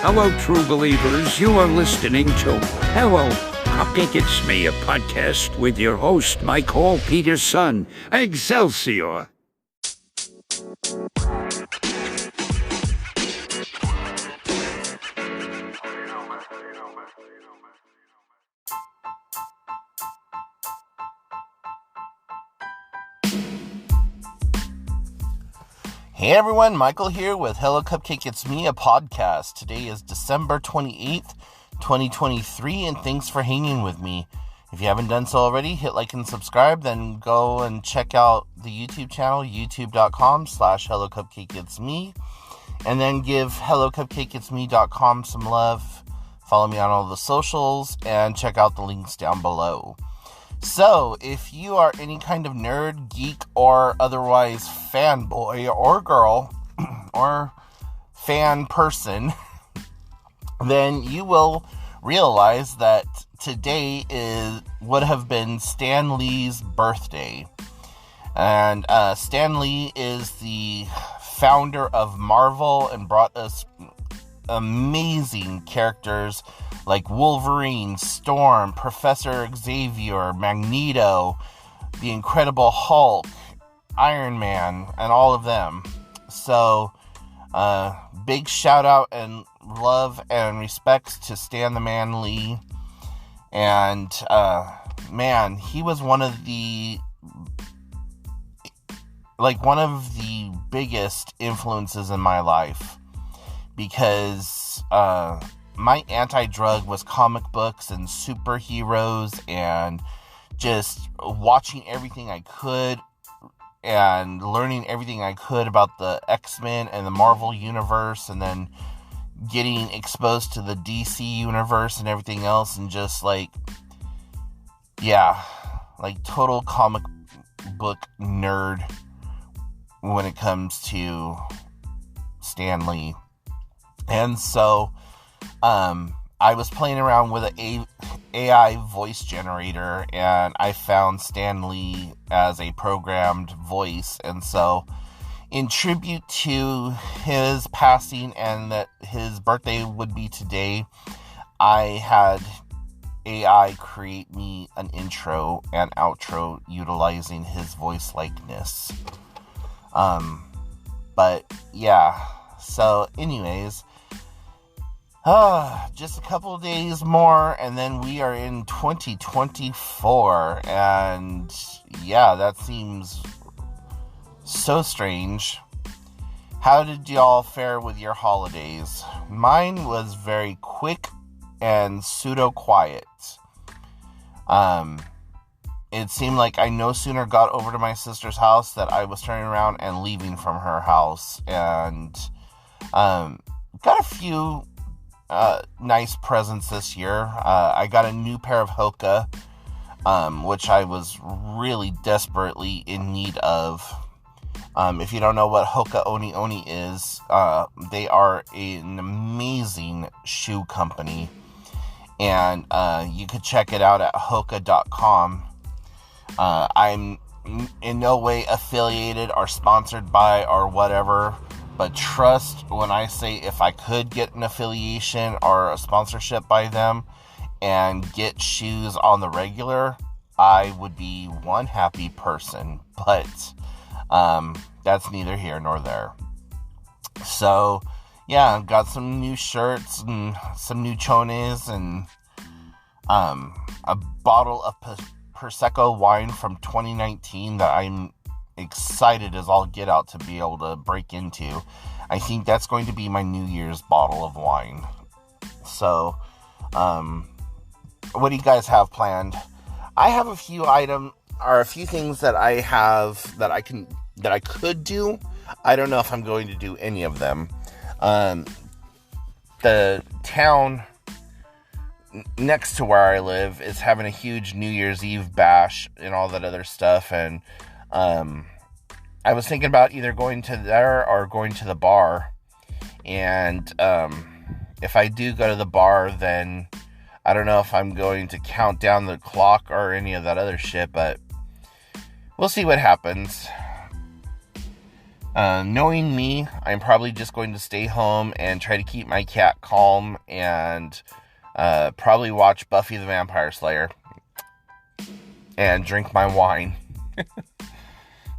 Hello, true believers. You are listening to Hello, Cupcake, It's Me, a podcast with your host, Michael Peterson. Excelsior! Hey everyone, Michael here with Hello Cupcake, It's Me, a podcast. Today is December 28th, 2023, and thanks for hanging with me. If you haven't done so already, hit like and subscribe, then go and check out the YouTube channel, youtube.com/Hello Cupcake, It's Me, and then give hellocupcakeitsme.com some love. Follow me on all the socials, and check out the links down below. So, if you are any kind of nerd, geek, or otherwise fanboy or girl, or fan person, then you will realize that today would have been Stan Lee's birthday. And Stan Lee is the founder of Marvel and brought us amazing characters like Wolverine, Storm, Professor Xavier, Magneto, the Incredible Hulk, Iron Man, and all of them. So, big shout out and love and respects to Stan the Man Lee. And, man, he was one of the biggest influences in my life. Because, my anti-drug was comic books and superheroes and just watching everything I could and learning everything I could about the X-Men and the Marvel universe, and then getting exposed to the DC universe and everything else, and just total comic book nerd when it comes to Stan Lee. And so I was playing around with an AI voice generator, and I found Stan Lee as a programmed voice. And so, in tribute to his passing and that his birthday would be today, I had AI create me an intro and outro utilizing his voice likeness. But yeah, so anyways, just a couple of days more, and then we are in 2024, and yeah, that seems so strange. How did y'all fare with your holidays? Mine was very quick and pseudo-quiet. It seemed like I no sooner got over to my sister's house that I was turning around and leaving from her house, and got a few nice presents this year. I got a new pair of Hoka, which I was really desperately in need of. If you don't know what Hoka Oni Oni is, they are an amazing shoe company, and you could check it out at hoka.com. I'm in no way affiliated or sponsored by or whatever, but trust when I say if I could get an affiliation or a sponsorship by them and get shoes on the regular, I would be one happy person. But that's neither here nor there. So, yeah, got some new shirts and some new chones and a bottle of Prosecco wine from 2019 that I'm excited as all get out to be able to break into. I think that's going to be my New Year's bottle of wine. So, what do you guys have planned? I have a few things that I have that I could do. I don't know if I'm going to do any of them. The town next to where I live is having a huge New Year's Eve bash and all that other stuff, and I was thinking about either going to there or going to the bar. And if I do go to the bar, then I don't know if I'm going to count down the clock or any of that other shit, but we'll see what happens. Knowing me, I'm probably just going to stay home and try to keep my cat calm and probably watch Buffy the Vampire Slayer and drink my wine.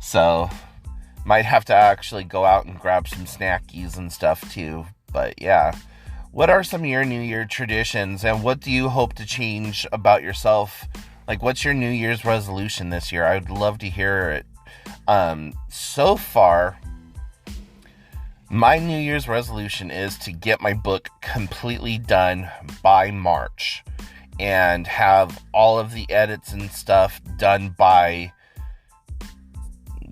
So, might have to actually go out and grab some snackies and stuff too. But yeah, what are some of your New Year traditions, and what do you hope to change about yourself? Like, what's your New Year's resolution this year? I would love to hear it. So far, my New Year's resolution is to get my book completely done by March and have all of the edits and stuff done by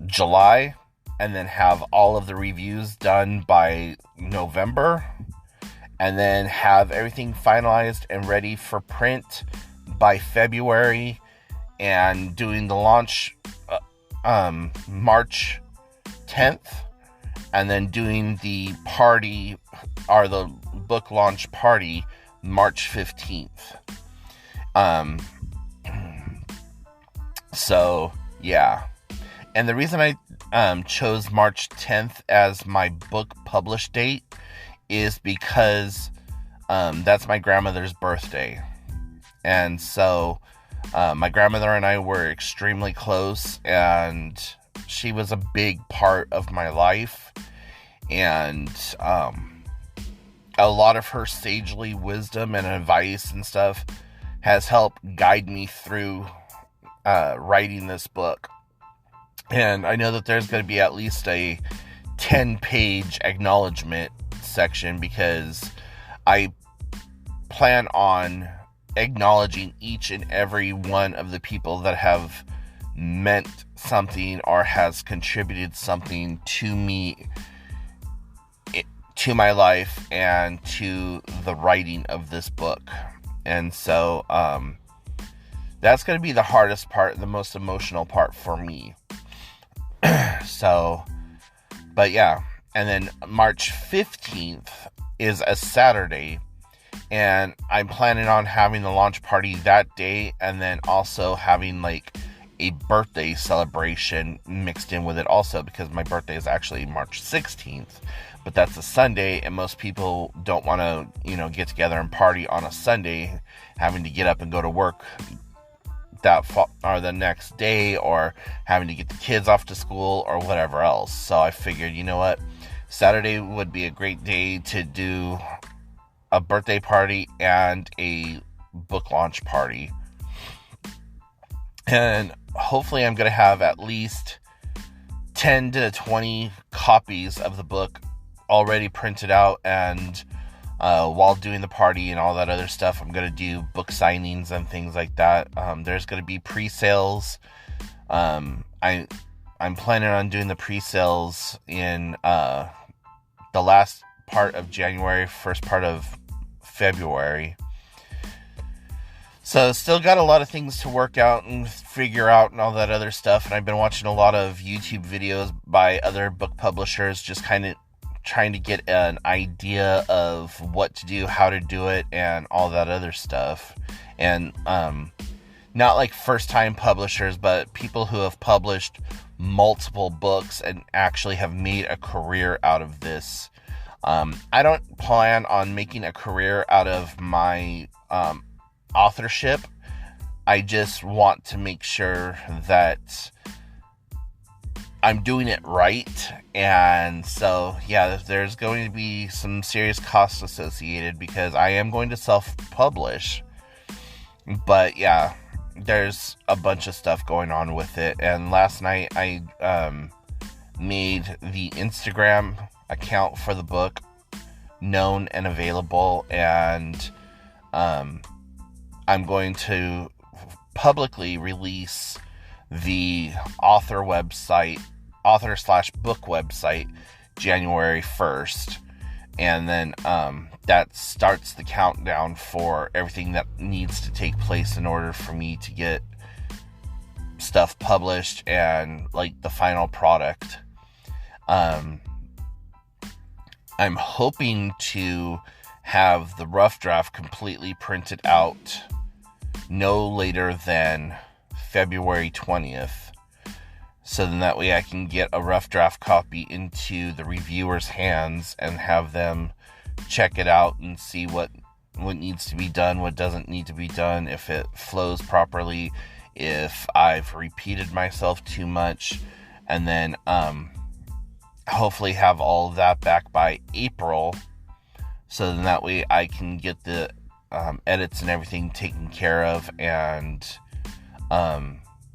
July, and then have all of the reviews done by November, and then have everything finalized and ready for print by February, and doing the launch March 10th, and then doing the party, or the book launch party, March 15th. So yeah. And the reason I chose March 10th as my book publish date is because that's my grandmother's birthday. And so my grandmother and I were extremely close, and she was a big part of my life. And a lot of her sagely wisdom and advice and stuff has helped guide me through writing this book. And I know that there's going to be at least a 10-page acknowledgement section, because I plan on acknowledging each and every one of the people that have meant something or has contributed something to me, to my life, and to the writing of this book. And so that's going to be the hardest part, the most emotional part for me. So, but yeah, and then March 15th is a Saturday, and I'm planning on having the launch party that day, and then also having like a birthday celebration mixed in with it also, because my birthday is actually March 16th, but that's a Sunday, and most people don't want to, get together and party on a Sunday, having to get up and go to work or the next day, or having to get the kids off to school or whatever else. So I figured, you know what, Saturday would be a great day to do a birthday party and a book launch party. And hopefully I'm going to have at least 10 to 20 copies of the book already printed out, and while doing the party and all that other stuff, I'm going to do book signings and things like that. There's going to be pre-sales. I'm planning on doing the pre-sales in the last part of January, first part of February. So still got a lot of things to work out and figure out and all that other stuff. And I've been watching a lot of YouTube videos by other book publishers, just kind of trying to get an idea of what to do, how to do it, and all that other stuff. And not like first-time publishers, but people who have published multiple books and actually have made a career out of this. I don't plan on making a career out of my authorship. I just want to make sure that I'm doing it right. And so, yeah, there's going to be some serious costs associated, because I am going to self-publish. But yeah, there's a bunch of stuff going on with it. And last night I made the Instagram account for the book known and available, and I'm going to publicly release the author/book website January 1st, and then that starts the countdown for everything that needs to take place in order for me to get stuff published and like the final product. I'm hoping to have the rough draft completely printed out no later than February 20th. so then that way I can get a rough draft copy into the reviewers' hands and have them check it out and see what needs to be done, what doesn't need to be done, if it flows properly, if I've repeated myself too much, and then hopefully have all of that back by April, so then that way I can get the edits and everything taken care of and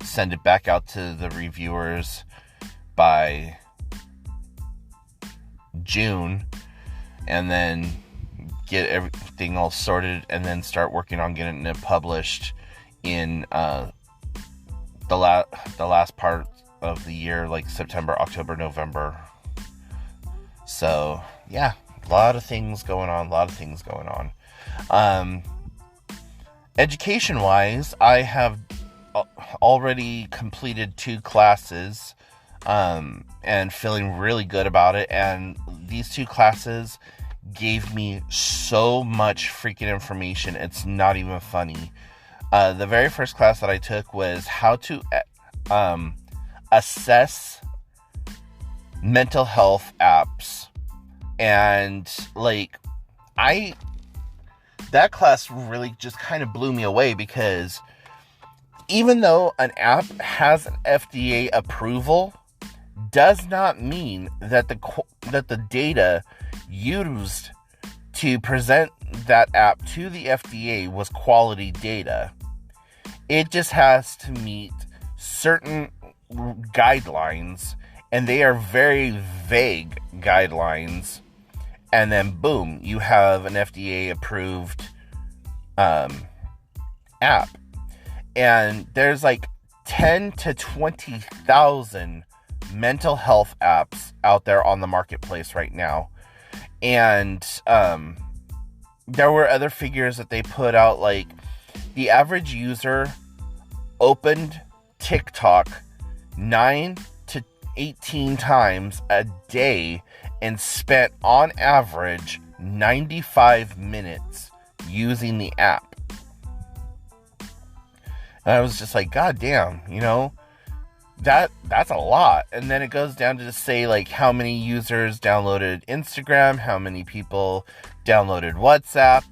send it back out to the reviewers by June, and then get everything all sorted, and then start working on getting it published in the last part of the year, like September, October, November. So yeah, a lot of things going on. Education wise, I have already completed 2 classes, and feeling really good about it. And these 2 classes gave me so much freaking information, it's not even funny. The very first class that I took was how to assess mental health apps. And that class really just kind of blew me away, because even though an app has an FDA approval, does not mean that the data used to present that app to the FDA was quality data. It just has to meet certain guidelines, and they are very vague guidelines. And then boom, you have an FDA approved app. And there's 10 to 20,000 mental health apps out there on the marketplace right now. And there were other figures that they put out, the average user opened TikTok 9 to 18 times a day and spent on average 95 minutes using the app. And I was just like, God damn, that's a lot. And then it goes down to say how many users downloaded Instagram, how many people downloaded WhatsApp,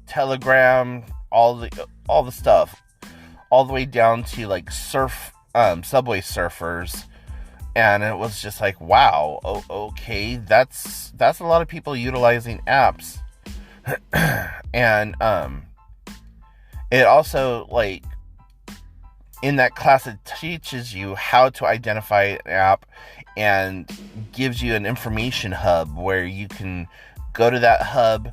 Telegram, all the stuff, all the way down to Subway surfers. And it was just like, wow, okay, that's a lot of people utilizing apps. And it also in that class, it teaches you how to identify an app and gives you an information hub where you can go to that hub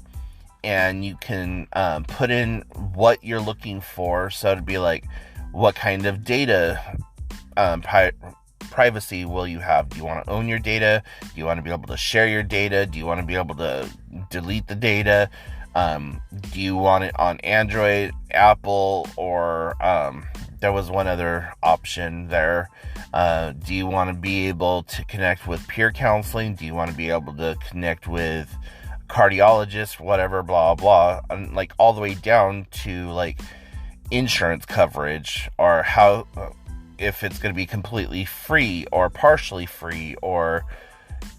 and you can put in what you're looking for. So it'd be what kind of data privacy will you have? Do you want to own your data? Do you want to be able to share your data? Do you want to be able to delete the data? Do you want it on Android, Apple, or there was one other option there. Do you want to be able to connect with peer counseling? Do you want to be able to connect with cardiologists, whatever, blah, blah, and all the way down to insurance coverage, or how, if it's going to be completely free or partially free, or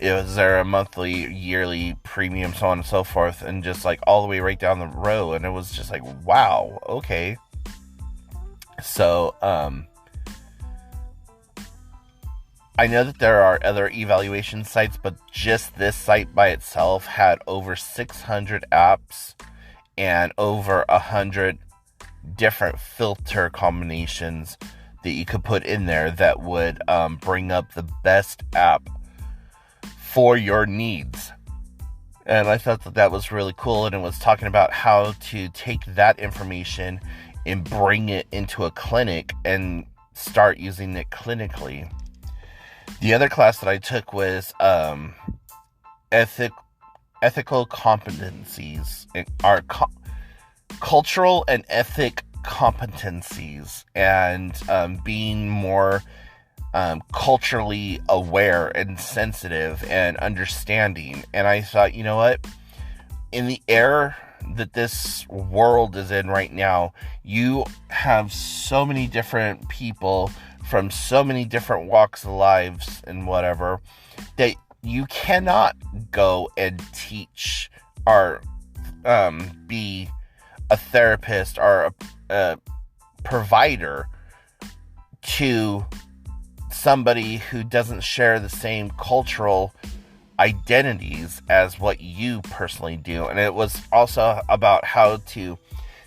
is there a monthly, yearly premium, so on and so forth, and just all the way right down the row. And it was just wow, okay. So, I know that there are other evaluation sites, but just this site by itself had over 600 apps and over 100 different filter combinations that you could put in there that would bring up the best app for your needs. And I thought that was really cool, and it was talking about how to take that information and bring it into a clinic and start using it clinically. The other class that I took was ethical competencies, or cultural and ethic competencies, and being more culturally aware and sensitive and understanding. And I thought, you know what? In the era that this world is in right now, you have so many different people from so many different walks of lives and whatever, that you cannot go and teach or be a therapist or a provider to somebody who doesn't share the same cultural identities as what you personally do. And it was also about how to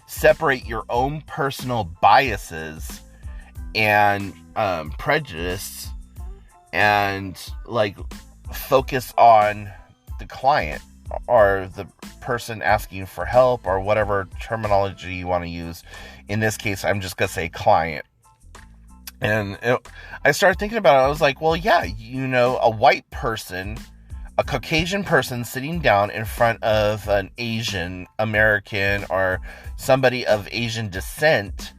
separate your own personal biases and prejudice and like focus on the client or the person asking for help or whatever terminology you want to use. In this case, I'm just going to say client. And I started thinking about it. I was like, well, yeah, a white person, a Caucasian person sitting down in front of an Asian American or somebody of Asian descent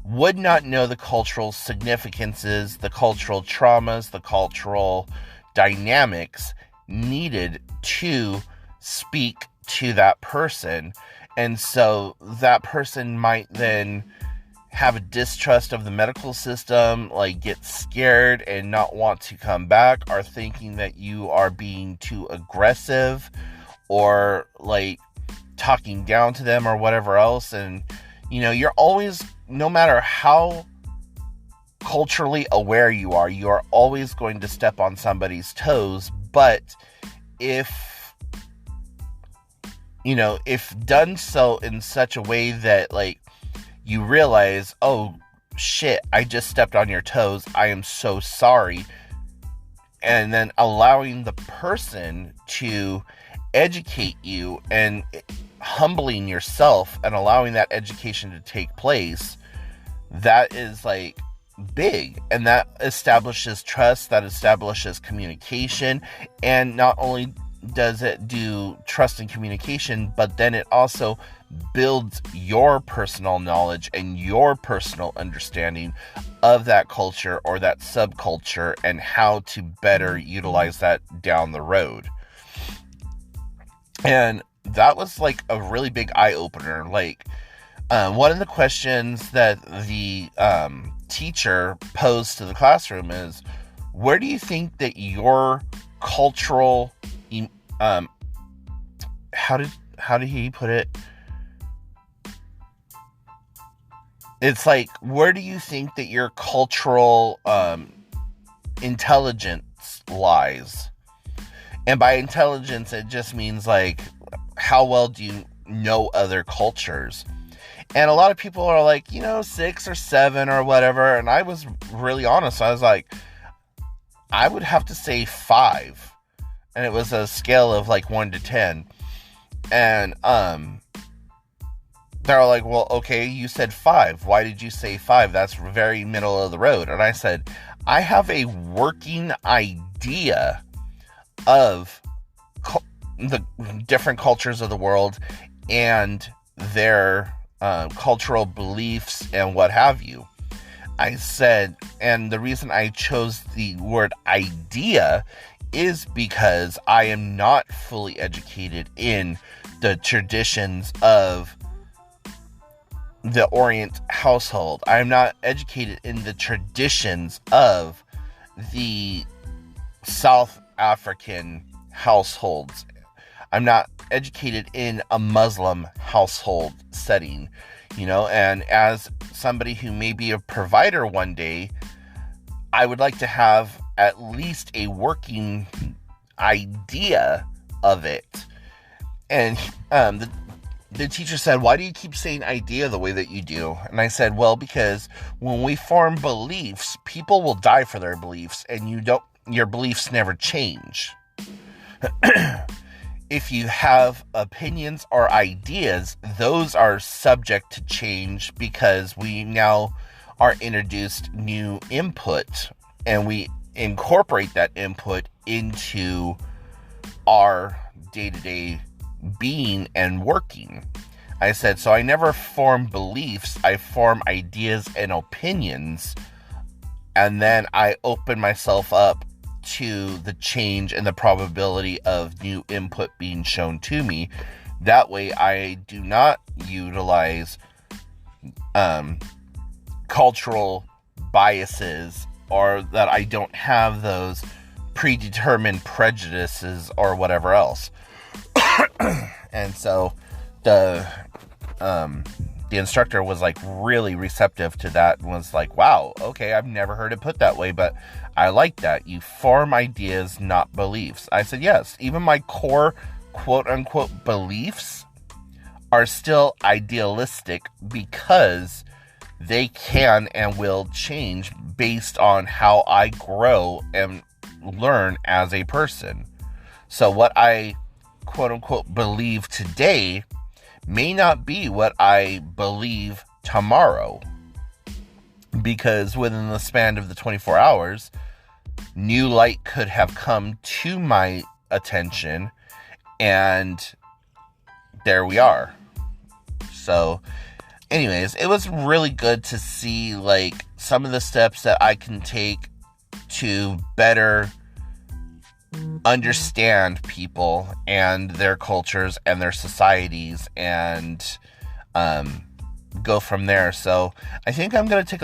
would not know the cultural significances, the cultural traumas, the cultural dynamics needed to speak to that person. And so that person might then have a distrust of the medical system, like get scared and not want to come back, or thinking that you are being too aggressive or like talking down to them or whatever else. And you're always, no matter how culturally aware you are always going to step on somebody's toes. But if done so in such a way that like you realize, oh shit, I just stepped on your toes, I am so sorry, and then allowing the person to educate you and humbling yourself and allowing that education to take place, that is like big, and that establishes trust, that establishes communication. And not only does it do trust and communication, but then it also builds your personal knowledge and your personal understanding of that culture or that subculture and how to better utilize that down the road. And that was like a really big eye-opener. Like one of the questions that the teacher posed to the classroom is, where do you think that your cultural how did he put it? It's like, where do you think that your cultural intelligence lies? And by intelligence, it just means like, how well do you know other cultures? And a lot of people are like, 6 or 7 or whatever. And I was really honest. I was like, I would have to say 5. And it was a scale of like 1 to 10. And they're like, well, okay, you said 5. Why did you say 5? That's very middle of the road. And I said, I have a working idea of the different cultures of the world and their cultural beliefs and what have you. I said, and the reason I chose the word idea is because I am not fully educated in the traditions of the Orient household. I am not educated in the traditions of the South African households. I'm not educated in a Muslim household setting, and as somebody who may be a provider one day, I would like to have at least a working idea of it. And the teacher said, why do you keep saying idea the way that you do? And I said, well, because when we form beliefs, people will die for their beliefs, and your beliefs never change. If you have opinions or ideas, those are subject to change because we now are introduced new input, and we incorporate that input into our day-to-day being and working. I said, so I never form beliefs, I form ideas and opinions, and then I open myself up to the change and the probability of new input being shown to me. That way I do not utilize cultural biases, or that I don't have those predetermined prejudices or whatever else. And so the instructor was like really receptive to that and was like, wow, okay, I've never heard it put that way, but I like that. You form ideas, not beliefs. I said, yes, even my core quote unquote beliefs are still idealistic because they can and will change based on how I grow and learn as a person. So what I quote unquote believe today may not be what I believe tomorrow, because within the span of the 24 hours, new light could have come to my attention, and there we are. So anyways, it was really good to see like some of the steps that I can take to better understand people and their cultures and their societies, and go from there. So I think I'm going to take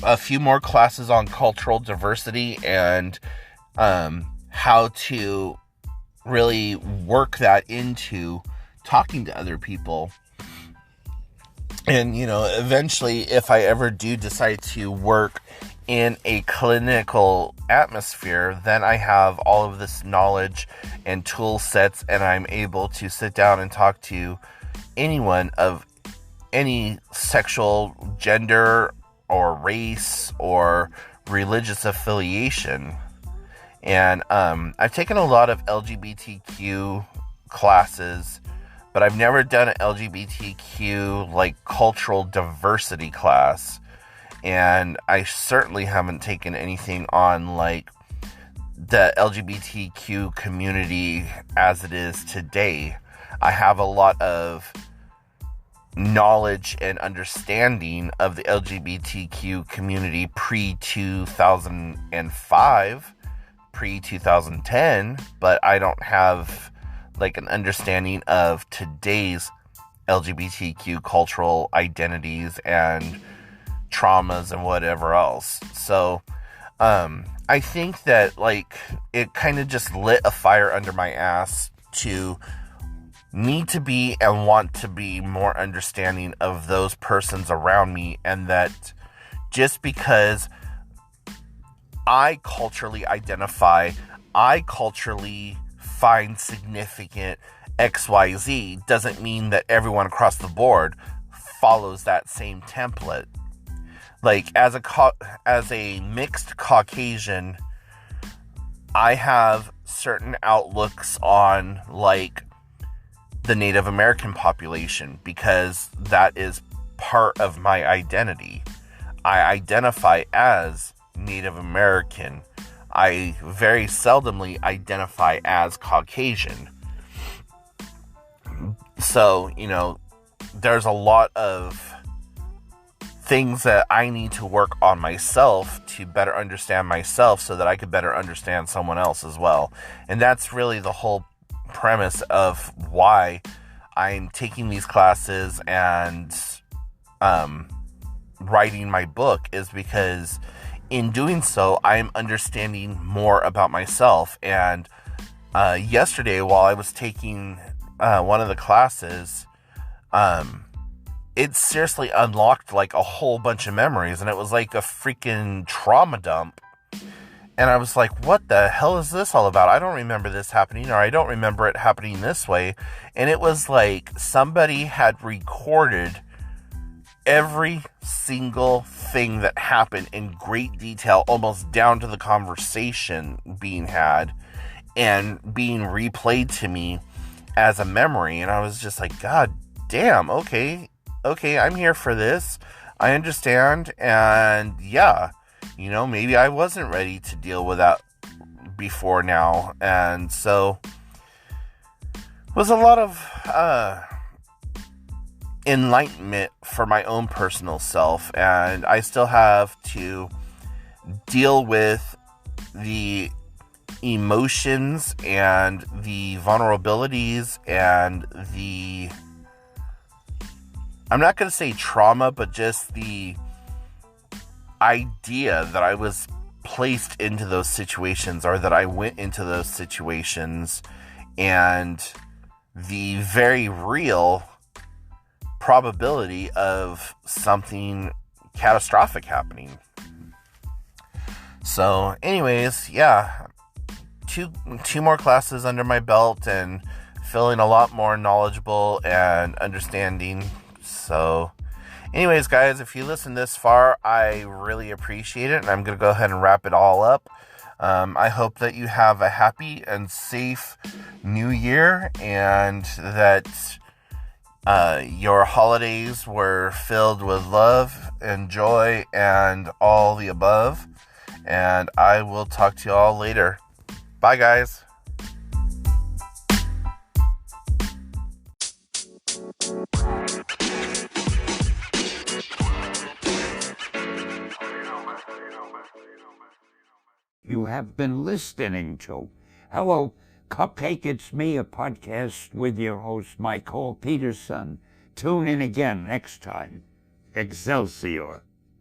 a few more classes on cultural diversity and how to really work that into talking to other people. And, eventually, if I ever do decide to work in a clinical atmosphere, then I have all of this knowledge and tool sets, and I'm able to sit down and talk to anyone of any sexual, gender, or race, or religious affiliation. And I've taken a lot of LGBTQ classes, but I've never done an LGBTQ, like, cultural diversity class. And I certainly haven't taken anything on, like, the LGBTQ community as it is today. I have a lot of knowledge and understanding of the LGBTQ community pre-2005, pre-2010, but I don't have like an understanding of today's LGBTQ cultural identities and traumas and whatever else. So I think that like it kind of just lit a fire under my ass to need to be and want to be more understanding of those persons around me, and that just because I culturally find significant XYZ doesn't mean that everyone across the board follows that same template. Like, as a mixed Caucasian, I have certain outlooks on, like, the Native American population, because that is part of my identity. I identify as Native American. I very seldomly identify as Caucasian. So, there's a lot of things that I need to work on myself to better understand myself so that I could better understand someone else as well. And that's really the whole premise of why I'm taking these classes and writing my book, is because in doing so, I am understanding more about myself. And yesterday, while I was taking one of the classes, it seriously unlocked like a whole bunch of memories, and it was like a freaking trauma dump. And I was like, what the hell is this all about? I don't remember this happening, or I don't remember it happening this way. And it was like somebody had recorded every single thing that happened in great detail, almost down to the conversation being had and being replayed to me as a memory. And I was just like, God damn, okay, I'm here for this. I understand. And yeah, maybe I wasn't ready to deal with that before now. And so it was a lot of enlightenment for my own personal self. And I still have to deal with the emotions and the vulnerabilities and the, I'm not going to say trauma, but just the idea that I was placed into those situations, or that I went into those situations, and the very real probability of something catastrophic happening. So anyways, yeah, two more classes under my belt and feeling a lot more knowledgeable and understanding. So anyways, guys, if you listen this far, I really appreciate it, and I'm going to go ahead and wrap it all up. I hope that you have a happy and safe new year, and that your holidays were filled with love and joy and all the above. And I will talk to you all later. Bye, guys. You have been listening to Hello, Cupcake, It's Me, a podcast with your host, Michael Peterson. Tune in again next time. Excelsior.